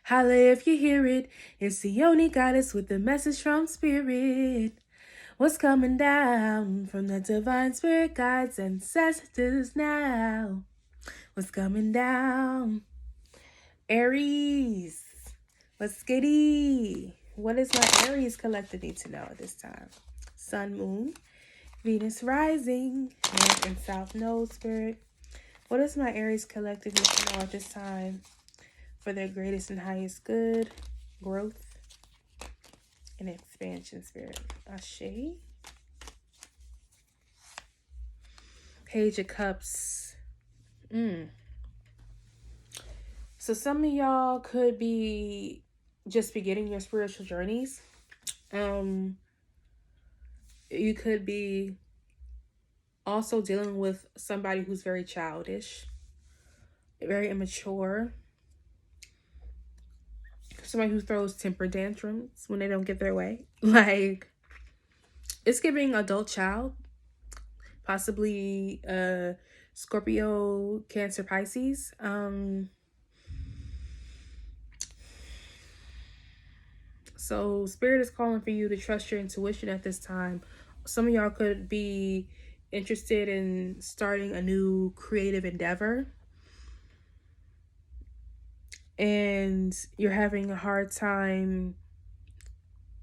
Holla if you hear it. It's the only goddess with the message from spirit. What's coming down from the divine spirit guides and ancestors now? What's coming down? Aries. Let's get it. What is my Aries collective need to know at this time? Sun, moon, Venus rising, north and south node spirit. What does my Aries collective need to know at this time for their greatest and highest good, growth, and expansion spirit? Ashe. Page of Cups. So some of y'all could be just beginning your spiritual journeys. You could be also dealing with somebody who's very childish, very immature, somebody who throws temper tantrums when they don't get their way. Like, it's giving adult child, possibly Scorpio, Cancer, Pisces. So Spirit is calling for you to trust your intuition at this time. Some of y'all could be interested in starting a new creative endeavor, and you're having a hard time,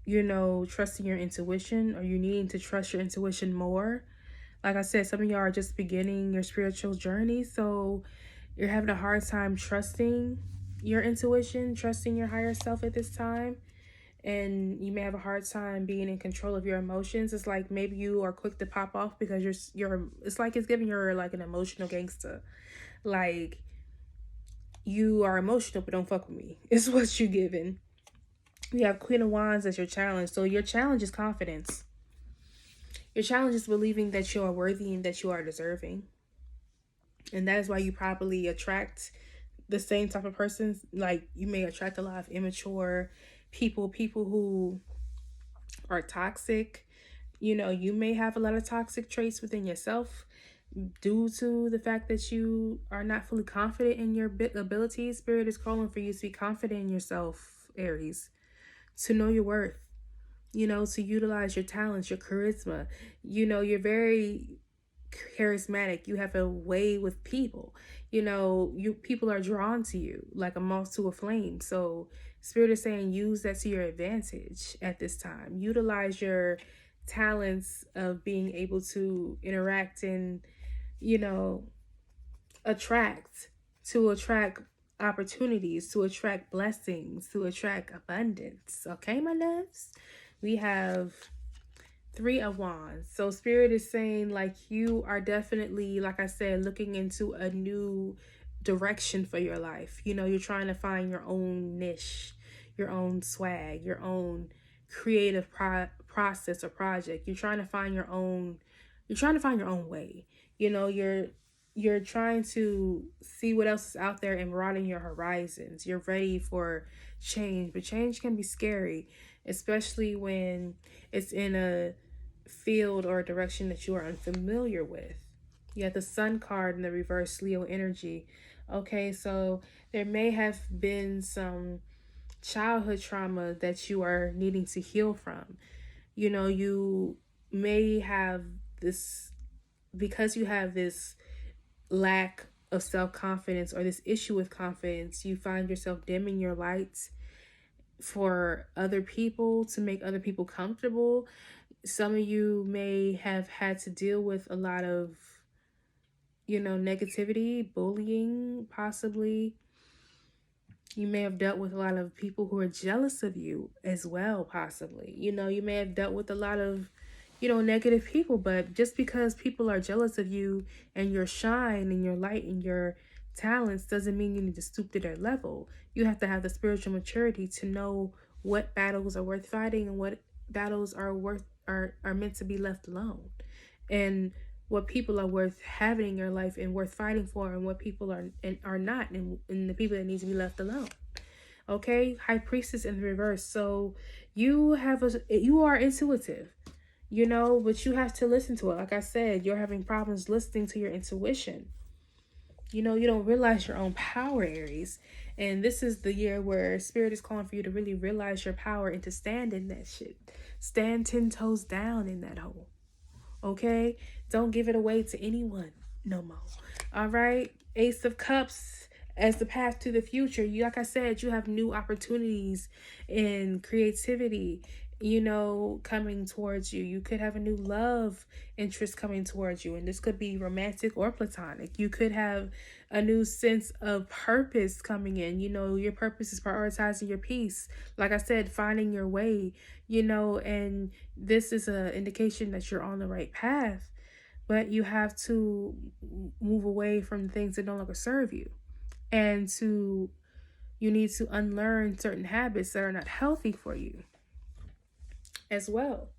trusting your intuition, or you needing to trust your intuition more. Like I said, some of y'all are just beginning your spiritual journey, so you're having a hard time trusting your intuition, trusting your higher self at this time. And you may have a hard time being in control of your emotions. It's like maybe you are quick to pop off because you're it's like it's giving you like an emotional gangster. Like, you are emotional but don't fuck with me. It's what you giving. You have Queen of Wands as your challenge. So your challenge is confidence. Your challenge is believing that you are worthy and that you are deserving. And that is why you probably attract the same type of persons. Like, you may attract a lot of immature people who are toxic. You may have a lot of toxic traits within yourself due to the fact that you are not fully confident in your abilities. Spirit is calling for you to be confident in yourself, Aries, to know your worth, to utilize your talents, your charisma. You're very charismatic. You have a way with people. People are drawn to you like a moth to a flame. So Spirit is saying use that to your advantage at this time. Utilize your talents of being able to interact and attract opportunities, to attract blessings, to attract abundance. Okay, my loves? We have Three of Wands. So Spirit is saying, like, you are definitely, like I said, looking into a new direction for your life. You're trying to find your own niche, your own swag, your own creative process or project. You're trying to find your own way. You're trying to see what else is out there and broaden your horizons. You're ready for change, but change can be scary, especially when it's in a field or a direction that you are unfamiliar with. You have the Sun card in the reverse, Leo energy. Okay, so there may have been some childhood trauma that you are needing to heal from. You may have this, because you have this lack of self-confidence or this issue with confidence, you find yourself dimming your lights for other people to make other people comfortable. Some of you may have had to deal with a lot of, negativity, bullying, possibly. You may have dealt with a lot of people who are jealous of you as well, possibly. You may have dealt with a lot of, negative people, but just because people are jealous of you and your shine and your light and your talents doesn't mean you need to stoop to their level. You have to have the spiritual maturity to know what battles are worth fighting and what battles are meant to be left alone, and what people are worth having in your life and worth fighting for, and what people are not, and the people that need to be left alone. Okay, High Priestess in the reverse. So you are intuitive, but you have to listen to it. Like I said, you're having problems listening to your intuition. You know, you don't realize your own power, Aries. And this is the year where Spirit is calling for you to really realize your power and to stand in that shit. Stand 10 toes down in that hole. Okay? Don't give it away to anyone no more. All right? Ace of Cups as the path to the future. You, like I said, you have new opportunities in creativity, you know, coming towards you. You could have a new love interest coming towards you, and this could be romantic or platonic. You could have a new sense of purpose coming in. You know, your purpose is prioritizing your peace. Like I said, finding your way, you know, and this is an indication that you're on the right path, but you have to move away from things that no longer serve you, and you need to unlearn certain habits that are not healthy for you as well.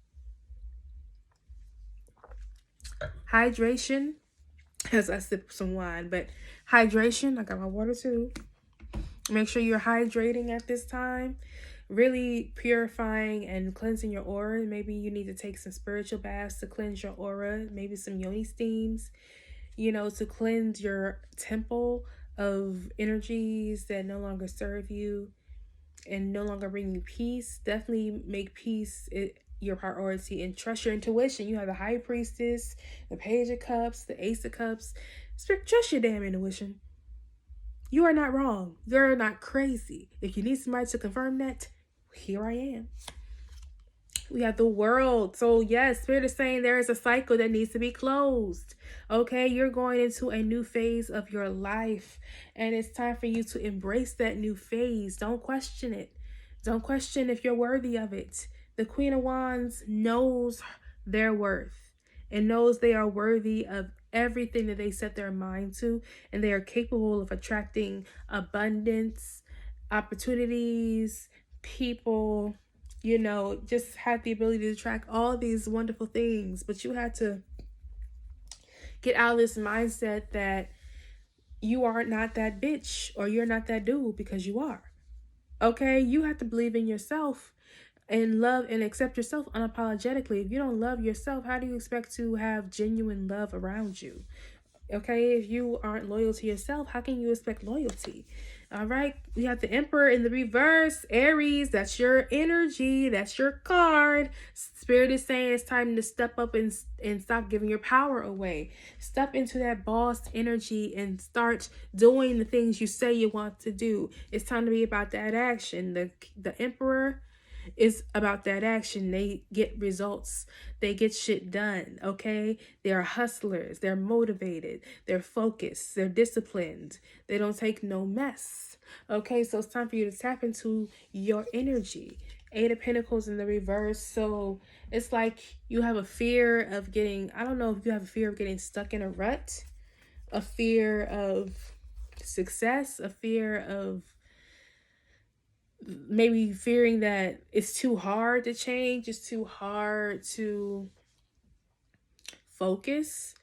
Hydration, as I sip some wine, but hydration, I got my water too. Make sure you're hydrating at this time, really purifying and cleansing your aura. Maybe you need to take some spiritual baths to cleanse your aura, maybe some yoni steams, you know, to cleanse your temple of energies that no longer serve you and no longer bring you peace. Definitely make peace your priority and trust your intuition. You have the High Priestess, the Page of Cups, the Ace of Cups. Trust your damn intuition. You are not wrong. You're not crazy. If you need somebody to confirm that, here I am. We have the World. So yes, Spirit is saying there is a cycle that needs to be closed. Okay, you're going into a new phase of your life, and it's time for you to embrace that new phase. Don't question it. Don't question if you're worthy of it. The Queen of Wands knows their worth and knows they are worthy of everything that they set their mind to, and they are capable of attracting abundance, opportunities, people, you know, just have the ability to attract all these wonderful things. But you have to get out of this mindset that you are not that bitch or you're not that dude, because you are. Okay, you have to believe in yourself and love and accept yourself unapologetically. If you don't love yourself, how do you expect to have genuine love around you? Okay, if you aren't loyal to yourself, how can you expect loyalty? All right, we have the Emperor in the reverse. Aries, that's your energy, that's your card. Spirit is saying it's time to step up and stop giving your power away. Step into that boss energy and start doing the things you say you want to do. It's time to be about that action. The Emperor is about that action. They get results. They get shit done, okay? They're hustlers. They're motivated. They're focused. They're disciplined. They don't take no mess, okay? So it's time for you to tap into your energy. Eight of Pentacles in the reverse. So it's like you have a fear of getting, I don't know if you have a fear of getting stuck in a rut, a fear of success, a fear of maybe fearing that it's too hard to change, it's too hard to focus,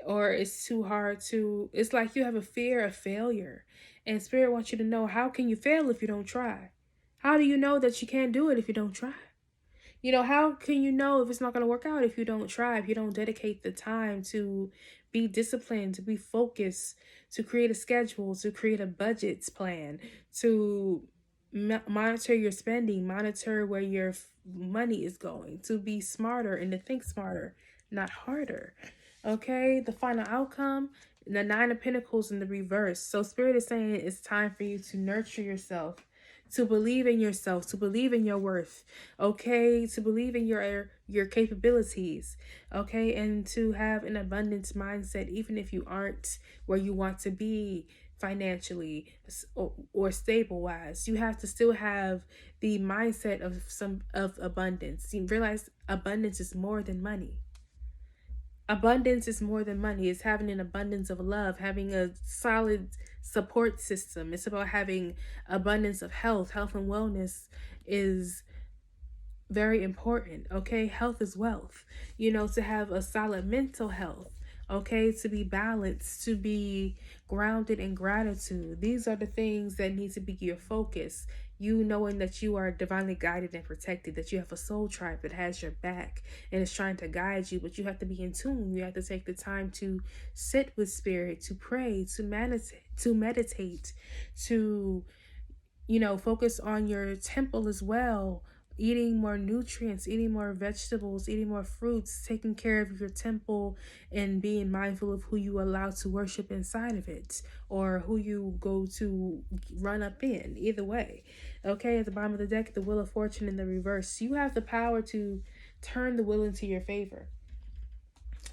or it's too hard to, it's like you have a fear of failure. And Spirit wants you to know, how can you fail if you don't try? How do you know that you can't do it if you don't try? You know, how can you know if it's not going to work out if you don't try, if you don't dedicate the time to be disciplined, to be focused, to create a schedule, to create a budget plan, to monitor your spending, monitor where your money is going, to be smarter and to think smarter, not harder. Okay, the final outcome, the Nine of Pentacles in the reverse. So Spirit is saying it's time for you to nurture yourself, to believe in yourself, to believe in your worth, okay, to believe in your capabilities, okay, and to have an abundance mindset, even if you aren't where you want to be financially or stable wise. You have to still have the mindset of abundance. You realize abundance is more than money. Abundance is more than money. It's having an abundance of love, having a solid support system. It's about having abundance of health. Health and wellness is very important, okay? Health is wealth. You know, to have a solid mental health, Okay, to be balanced, to be grounded in gratitude. These are the things that need to be your focus. You knowing that you are divinely guided and protected, that you have a soul tribe that has your back and is trying to guide you, but you have to be in tune. You have to take the time to sit with spirit, to pray, to meditate, to focus on your temple as well. Eating more nutrients, eating more vegetables, eating more fruits, taking care of your temple, and being mindful of who you allow to worship inside of it, or who you go to run up in. Either way. Okay, at the bottom of the deck, the Wheel of Fortune in the reverse. You have the power to turn the wheel into your favor.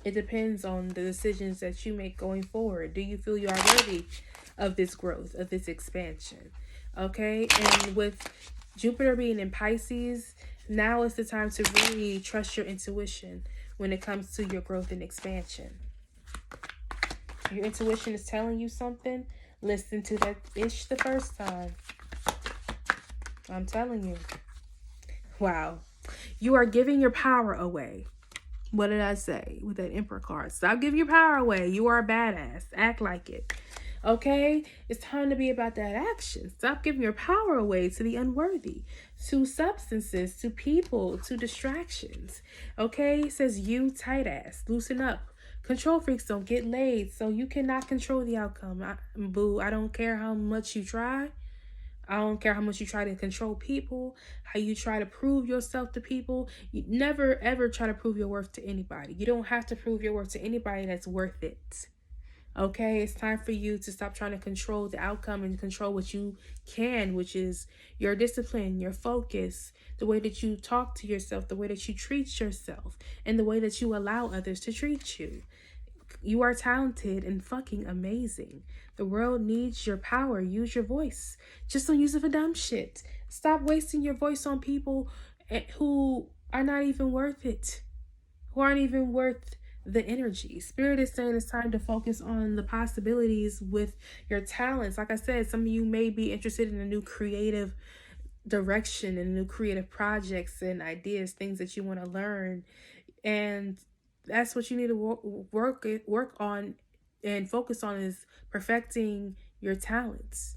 It depends on the decisions that you make going forward. Do you feel you are worthy of this growth, of this expansion? Okay, and with Jupiter being in Pisces, now is the time to really trust your intuition when it comes to your growth and expansion. Your intuition is telling you something. Listen to that ish the first time. I'm telling you. Wow. You are giving your power away. What did I say with that Emperor card? Stop giving your power away. You are a badass. Act like it. Okay? It's time to be about that action. Stop giving your power away to the unworthy, to substances, to people, to distractions. Okay? It says you tight ass. Loosen up. Control freaks don't get laid, so you cannot control the outcome. Boo, I don't care how much you try. I don't care how much you try to control people, how you try to prove yourself to people. You never, ever try to prove your worth to anybody. You don't have to prove your worth to anybody that's worth it. Okay, it's time for you to stop trying to control the outcome and control what you can, which is your discipline, your focus, the way that you talk to yourself, the way that you treat yourself, and the way that you allow others to treat you. You are talented and fucking amazing. The world needs your power. Use your voice. Just don't use it for dumb shit. Stop wasting your voice on people who are not even worth it, who aren't even worth the energy. Spirit is saying it's time to focus on the possibilities with your talents. Like I said, some of you may be interested in a new creative direction and new creative projects and ideas, things that you want to learn. And that's what you need to work on and focus on, is perfecting your talents,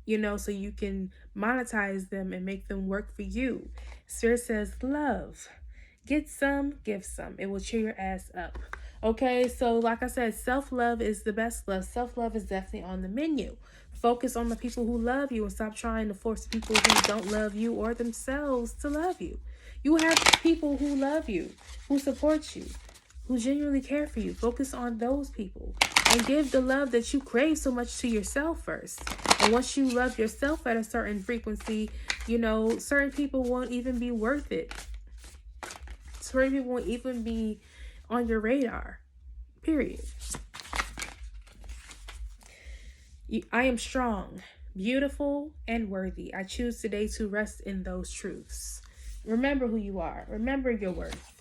so you can monetize them and make them work for you. Spirit says love. Get some, give some. It will cheer your ass up. Okay, so like I said, self-love is the best love. Self-love is definitely on the menu. Focus on the people who love you and stop trying to force people who don't love you or themselves to love you. You have people who love you, who support you, who genuinely care for you. Focus on those people and give the love that you crave so much to yourself first. And once you love yourself at a certain frequency, certain people won't even be worth it. Certain people won't even be on your radar. Period. I am strong, beautiful, and worthy. I choose today to rest in those truths. Remember who you are. Remember your worth.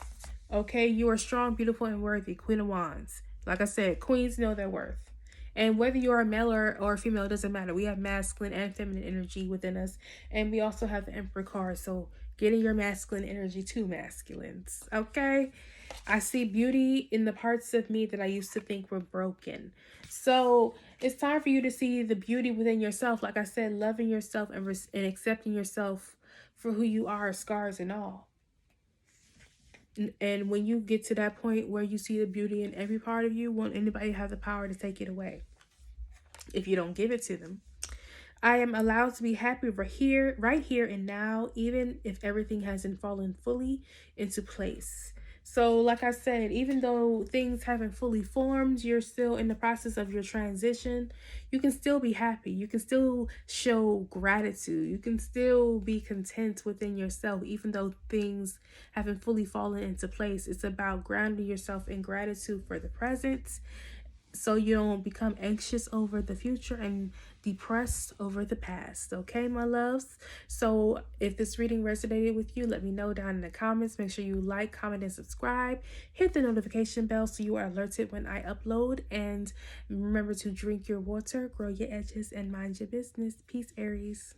Okay, you are strong, beautiful, and worthy. Queen of Wands. Like I said, queens know their worth. And whether you're a male or female, it doesn't matter. We have masculine and feminine energy within us. And we also have the Emperor card. So getting your masculine energy to masculines. Okay? I see beauty in the parts of me that I used to think were broken. So it's time for you to see the beauty within yourself. Like I said, loving yourself and accepting yourself for who you are, scars and all. And when you get to that point where you see the beauty in every part of you, won't anybody have the power to take it away if you don't give it to them. I am allowed to be happy right here and now, even if everything hasn't fallen fully into place. So like I said, even though things haven't fully formed, you're still in the process of your transition. You can still be happy. You can still show gratitude. You can still be content within yourself, even though things haven't fully fallen into place. It's about grounding yourself in gratitude for the present, so you don't become anxious over the future and depressed over the past. Okay, my loves? So if this reading resonated with you, let me know down in the comments. Make sure you like, comment, and subscribe. Hit the notification bell so you are alerted when I upload. And remember to drink your water, grow your edges, and mind your business. Peace, Aries.